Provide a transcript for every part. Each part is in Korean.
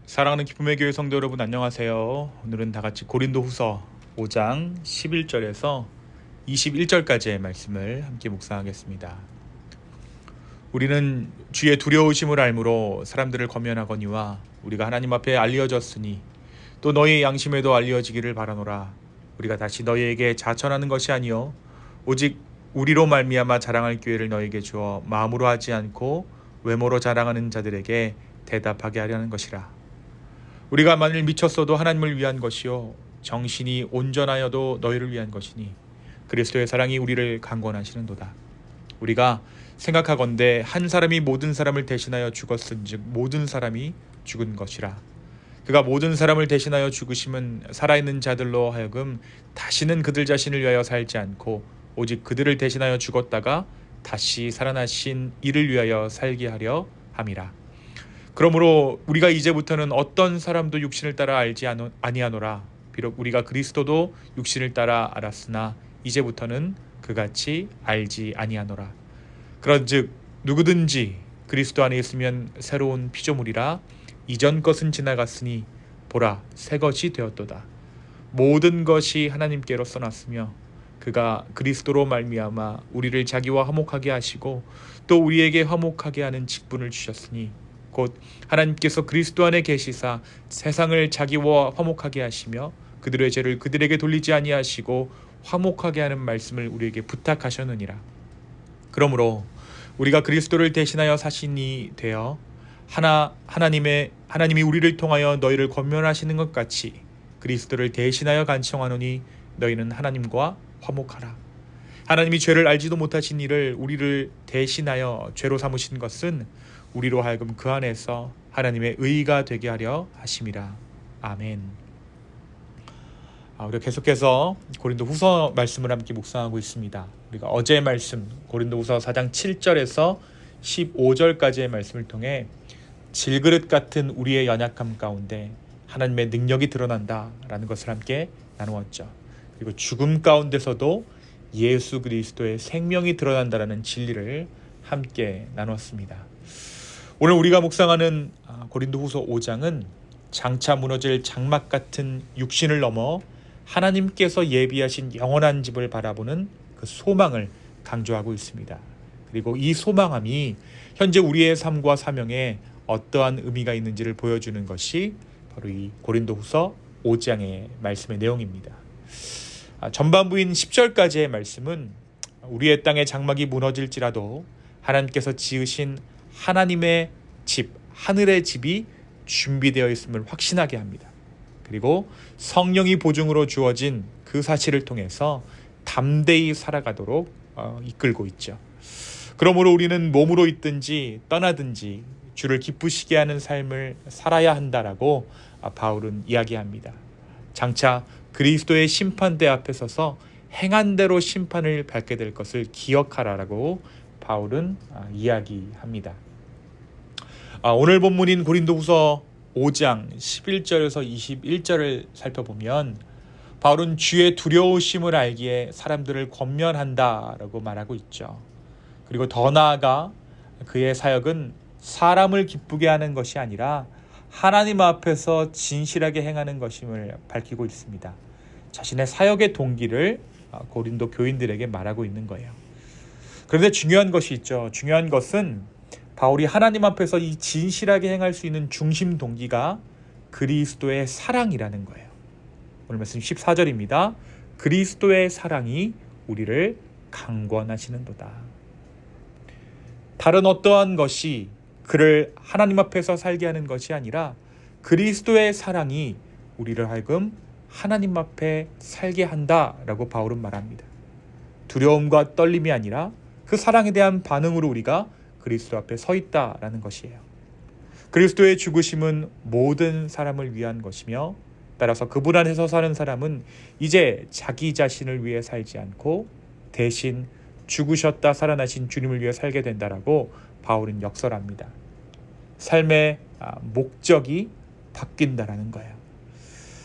사랑하는 기쁨의 교회 성도 여러분, 안녕하세요. 오늘은 다같이 고린도후서 5장 11절에서 21절까지의 말씀을 함께 묵상하겠습니다. 우리는 주의 두려우심을 알므로 사람들을 권면하거니와 우리가 하나님 앞에 알려졌으니 또 너희 양심에도 알려지기를 바라노라. 우리가 다시 너희에게 자천하는 것이 아니요 오직 우리로 말미암아 자랑할 기회를 너희에게 주어 마음으로 하지 않고 외모로 자랑하는 자들에게 대답하게 하려는 것이라. 우리가 만일 미쳤어도 하나님을 위한 것이요 정신이 온전하여도 너희를 위한 것이니 그리스도의 사랑이 우리를 강권하시는도다. 우리가 생각하건대 한 사람이 모든 사람을 대신하여 죽었은즉 모든 사람이 죽은 것이라. 그가 모든 사람을 대신하여 죽으심은 살아있는 자들로 하여금 다시는 그들 자신을 위하여 살지 않고 오직 그들을 대신하여 죽었다가 다시 살아나신 이를 위하여 살게 하려 함이라. 그러므로 우리가 이제부터는 어떤 사람도 육신을 따라 알지 아니하노라. 비록 우리가 그리스도도 육신을 따라 알았으나 이제부터는 그같이 알지 아니하노라. 그런즉 누구든지 그리스도 안에 있으면 새로운 피조물이라. 이전 것은 지나갔으니 보라 새 것이 되었도다. 모든 것이 하나님께로 써놨으며 그가 그리스도로 말미암아 우리를 자기와 화목하게 하시고 또 우리에게 화목하게 하는 직분을 주셨으니 곧 하나님께서 그리스도 안에 계시사 세상을 자기와 화목하게 하시며 그들의 죄를 그들에게 돌리지 아니하시고 화목하게 하는 말씀을 우리에게 부탁하셨느니라. 그러므로 우리가 그리스도를 대신하여 사신이 되어 하나님이 우리를 통하여 너희를 권면하시는 것 같이 그리스도를 대신하여 간청하노니 너희는 하나님과 화목하라. 하나님이 죄를 알지도 못하신 이를 우리를 대신하여 죄로 삼으신 것은 우리로 하여금 그 안에서 하나님의 의가 되게 하려 하심이라. 아멘. 우리가 계속해서 고린도후서 말씀을 함께 묵상하고 있습니다. 우리가 어제의 말씀 고린도후서 4장 7절에서 15절까지의 말씀을 통해 질그릇 같은 우리의 연약함 가운데 하나님의 능력이 드러난다라는 것을 함께 나누었죠. 그리고 죽음 가운데서도 예수 그리스도의 생명이 드러난다라는 진리를 함께 나눴습니다. 오늘 우리가 묵상하는 고린도후서 5장은 장차 무너질 장막 같은 육신을 넘어 하나님께서 예비하신 영원한 집을 바라보는 그 소망을 강조하고 있습니다. 그리고 이 소망함이 현재 우리의 삶과 사명에 어떠한 의미가 있는지를 보여주는 것이 바로 이 고린도후서 5장의 말씀의 내용입니다. 전반부인 10절까지의 말씀은 우리의 땅의 장막이 무너질지라도 하나님께서 지으신 하나님의 집, 하늘의 집이 준비되어 있음을 확신하게 합니다. 그리고 성령이 보증으로 주어진 그 사실을 통해서 담대히 살아가도록 이끌고 있죠. 그러므로 우리는 몸으로 있든지 떠나든지 주를 기쁘시게 하는 삶을 살아야 한다라고 바울은 이야기합니다. 장차 그리스도의 심판대 앞에 서서 행한 대로 심판을 받게 될 것을 기억하라라고 바울은 이야기합니다. 오늘 본문인 고린도후서 5장 11절에서 21절을 살펴보면 바울은 주의 두려우심을 알기에 사람들을 권면한다라고 말하고 있죠. 그리고 더 나아가 그의 사역은 사람을 기쁘게 하는 것이 아니라 하나님 앞에서 진실하게 행하는 것임을 밝히고 있습니다. 자신의 사역의 동기를 고린도 교인들에게 말하고 있는 거예요. 그런데 중요한 것이 있죠. 중요한 것은 바울이 하나님 앞에서 이 진실하게 행할 수 있는 중심 동기가 그리스도의 사랑이라는 거예요. 오늘 말씀 14절입니다. 그리스도의 사랑이 우리를 강권하시는도다. 다른 어떠한 것이 그를 하나님 앞에서 살게 하는 것이 아니라 그리스도의 사랑이 우리를 하여금 하나님 앞에 살게 한다라고 바울은 말합니다. 두려움과 떨림이 아니라 그 사랑에 대한 반응으로 우리가 그리스도 앞에 서 있다라는 것이에요. 그리스도의 죽으심은 모든 사람을 위한 것이며 따라서 그분 안에서 사는 사람은 이제 자기 자신을 위해 살지 않고 대신 죽으셨다 살아나신 주님을 위해 살게 된다라고 바울은 역설합니다. 삶의 목적이 바뀐다라는 거예요.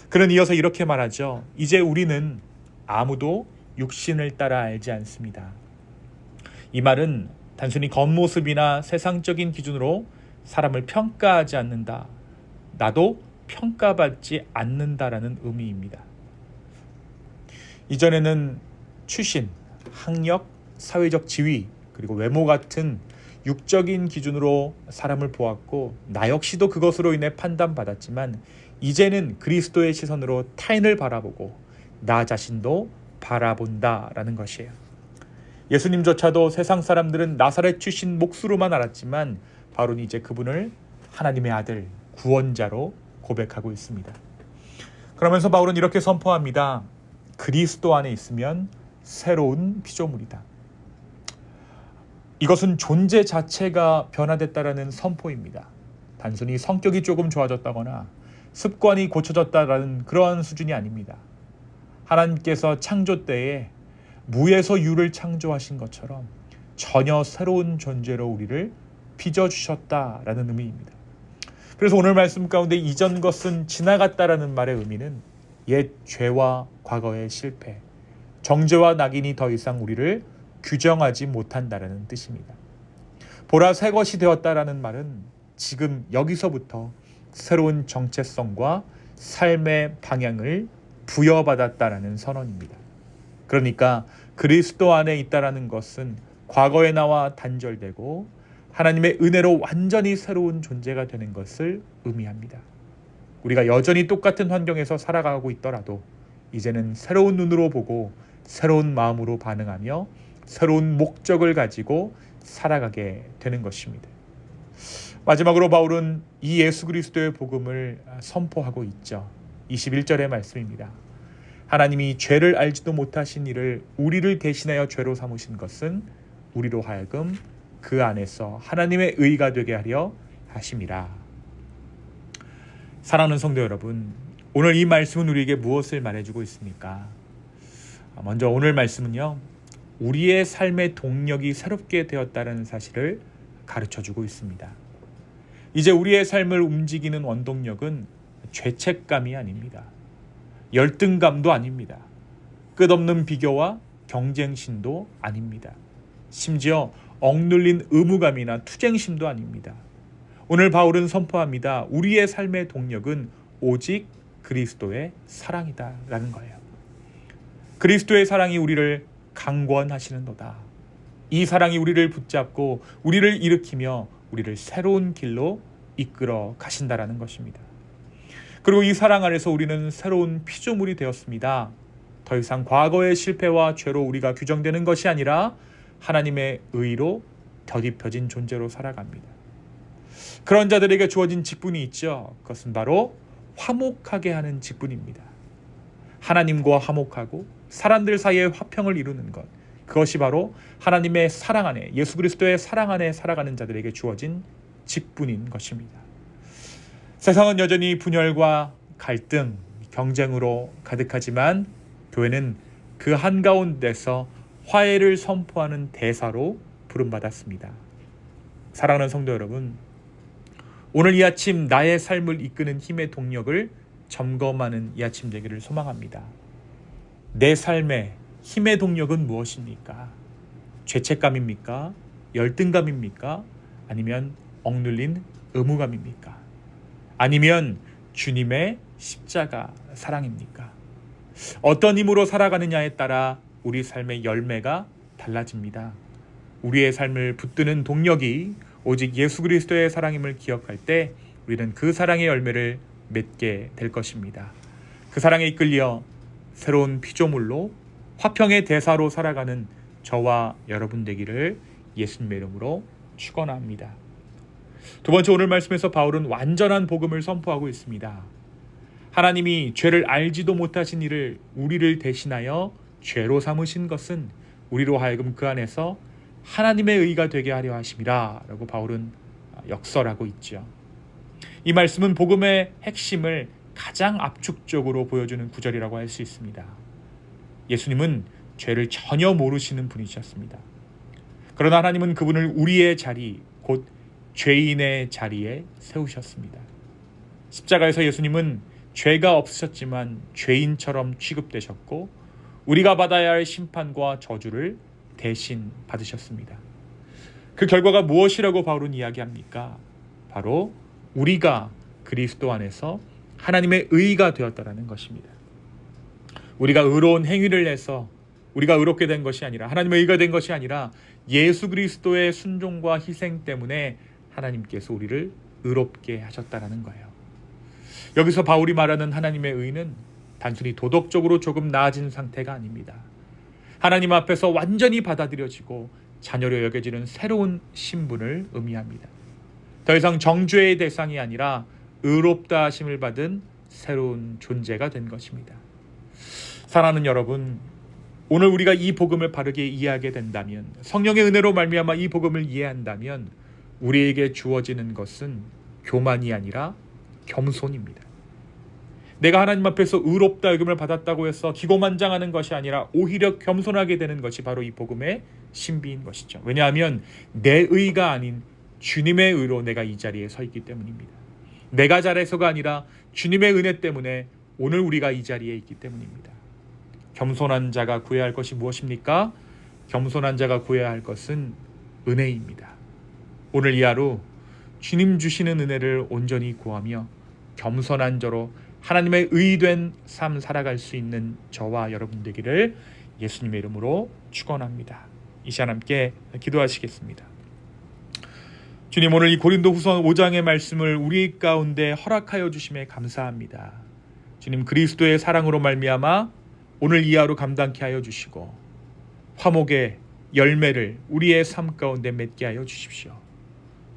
그는 이어서 이렇게 말하죠. 이제 우리는 아무도 육신을 따라 알지 않습니다. 이 말은 단순히 겉모습이나 세상적인 기준으로 사람을 평가하지 않는다. 나도 평가받지 않는다라는 의미입니다. 이전에는 출신, 학력, 사회적 지위, 그리고 외모 같은 육적인 기준으로 사람을 보았고 나 역시도 그것으로 인해 판단받았지만 이제는 그리스도의 시선으로 타인을 바라보고 나 자신도 바라본다라는 것이에요. 예수님조차도 세상 사람들은 나사렛 출신 몫으로만 알았지만 바울은 이제 그분을 하나님의 아들, 구원자로 고백하고 있습니다. 그러면서 바울은 이렇게 선포합니다. 그리스도 안에 있으면 새로운 피조물이다. 이것은 존재 자체가 변화됐다라는 선포입니다. 단순히 성격이 조금 좋아졌다거나 습관이 고쳐졌다라는 그러한 수준이 아닙니다. 하나님께서 창조 때에 무에서 유를 창조하신 것처럼 전혀 새로운 존재로 우리를 빚어주셨다라는 의미입니다. 그래서 오늘 말씀 가운데 이전 것은 지나갔다라는 말의 의미는 옛 죄와 과거의 실패, 정죄와 낙인이 더 이상 우리를 규정하지 못한다라는 뜻입니다. 보라 새 것이 되었다라는 말은 지금 여기서부터 새로운 정체성과 삶의 방향을 부여받았다라는 선언입니다. 그러니까 그리스도 안에 있다라는 것은 과거의 나와 단절되고 하나님의 은혜로 완전히 새로운 존재가 되는 것을 의미합니다. 우리가 여전히 똑같은 환경에서 살아가고 있더라도 이제는 새로운 눈으로 보고 새로운 마음으로 반응하며 새로운 목적을 가지고 살아가게 되는 것입니다. 마지막으로 바울은 이 예수 그리스도의 복음을 선포하고 있죠. 21절의 말씀입니다. 하나님이 죄를 알지도 못하신 이를 우리를 대신하여 죄로 삼으신 것은 우리로 하여금 그 안에서 하나님의 의가 되게 하려 하심이라. 사랑하는 성도 여러분, 오늘 이 말씀은 우리에게 무엇을 말해주고 있습니까? 먼저 오늘 말씀은요, 우리의 삶의 동력이 새롭게 되었다는 사실을 가르쳐주고 있습니다. 이제 우리의 삶을 움직이는 원동력은 죄책감이 아닙니다. 열등감도 아닙니다. 끝없는 비교와 경쟁심도 아닙니다. 심지어 억눌린 의무감이나 투쟁심도 아닙니다. 오늘 바울은 선포합니다. 우리의 삶의 동력은 오직 그리스도의 사랑이다라는 거예요. 그리스도의 사랑이 우리를 강권하시는도다. 이 사랑이 우리를 붙잡고 우리를 일으키며 우리를 새로운 길로 이끌어 가신다라는 것입니다. 그리고 이 사랑 안에서 우리는 새로운 피조물이 되었습니다. 더 이상 과거의 실패와 죄로 우리가 규정되는 것이 아니라 하나님의 의로 덧입혀진 존재로 살아갑니다. 그런 자들에게 주어진 직분이 있죠. 그것은 바로 화목하게 하는 직분입니다. 하나님과 화목하고 사람들 사이의 화평을 이루는 것, 그것이 바로 하나님의 사랑 안에, 예수 그리스도의 사랑 안에 살아가는 자들에게 주어진 직분인 것입니다. 세상은 여전히 분열과 갈등, 경쟁으로 가득하지만 교회는 그 한가운데서 화해를 선포하는 대사로 부름받았습니다. 사랑하는 성도 여러분, 오늘 이 아침 나의 삶을 이끄는 힘의 동력을 점검하는 이 아침 되기를 소망합니다. 내 삶의 힘의 동력은 무엇입니까? 죄책감입니까? 열등감입니까? 아니면 억눌린 의무감입니까? 아니면 주님의 십자가 사랑입니까? 어떤 힘으로 살아가느냐에 따라 우리 삶의 열매가 달라집니다. 우리의 삶을 붙드는 동력이 오직 예수 그리스도의 사랑임을 기억할 때 우리는 그 사랑의 열매를 맺게 될 것입니다. 그 사랑에 이끌려 새로운 피조물로 화평의 대사로 살아가는 저와 여러분 되기를 예수님의 이름으로 축원합니다. 두 번째, 오늘 말씀에서 바울은 완전한 복음을 선포하고 있습니다. 하나님이 죄를 알지도 못하신 이를 우리를 대신하여 죄로 삼으신 것은 우리로 하여금 그 안에서 하나님의 의가 되게 하려 하심이라 라고 바울은 역설하고 있죠. 이 말씀은 복음의 핵심을 가장 압축적으로 보여주는 구절이라고 할 수 있습니다. 예수님은 죄를 전혀 모르시는 분이셨습니다. 그러나 하나님은 그분을 우리의 자리, 곧 죄인의 자리에 세우셨습니다. 십자가에서 예수님은 죄가 없으셨지만 죄인처럼 취급되셨고 우리가 받아야 할 심판과 저주를 대신 받으셨습니다. 그 결과가 무엇이라고 바울은 이야기합니까? 바로 우리가 그리스도 안에서 하나님의 의가 되었다라는 것입니다. 우리가 의로운 행위를 해서 우리가 의롭게 된 것이 아니라, 하나님의 의가 된 것이 아니라 예수 그리스도의 순종과 희생 때문에 하나님께서 우리를 의롭게 하셨다라는 거예요. 여기서 바울이 말하는 하나님의 의는 단순히 도덕적으로 조금 나아진 상태가 아닙니다. 하나님 앞에서 완전히 받아들여지고 자녀로 여겨지는 새로운 신분을 의미합니다. 더 이상 정죄의 대상이 아니라 의롭다 하심을 받은 새로운 존재가 된 것입니다. 사랑하는 여러분, 오늘 우리가 이 복음을 바르게 이해하게 된다면, 성령의 은혜로 말미암아 이 복음을 이해한다면 우리에게 주어지는 것은 교만이 아니라 겸손입니다. 내가 하나님 앞에서 의롭다 여김을 받았다고 해서 기고만장하는 것이 아니라 오히려 겸손하게 되는 것이 바로 이 복음의 신비인 것이죠. 왜냐하면 내 의가 아닌 주님의 의로 내가 이 자리에 서 있기 때문입니다. 내가 잘해서가 아니라 주님의 은혜 때문에 오늘 우리가 이 자리에 있기 때문입니다. 겸손한 자가 구해야 할 것이 무엇입니까? 겸손한 자가 구해야 할 것은 은혜입니다. 오늘 이 하루 주님 주시는 은혜를 온전히 구하며 겸손한 자로 하나님의 의된 삶 살아갈 수 있는 저와 여러분 되기를 예수님의 이름으로 축원합니다. 이 시간 함께 기도하시겠습니다. 주님, 오늘 이 고린도후서 5장의 말씀을 우리 가운데 허락하여 주심에 감사합니다. 주님, 그리스도의 사랑으로 말미암아 오늘 이 하루 감당케 하여 주시고 화목의 열매를 우리의 삶 가운데 맺게 하여 주십시오.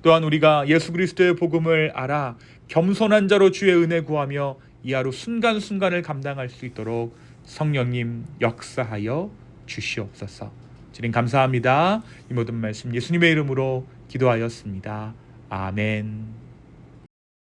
또한 우리가 예수 그리스도의 복음을 알아 겸손한 자로 주의 은혜 구하며 이 하루 순간순간을 감당할 수 있도록 성령님 역사하여 주시옵소서. 주님 감사합니다. 이 모든 말씀 예수님의 이름으로 기도하였습니다. 아멘.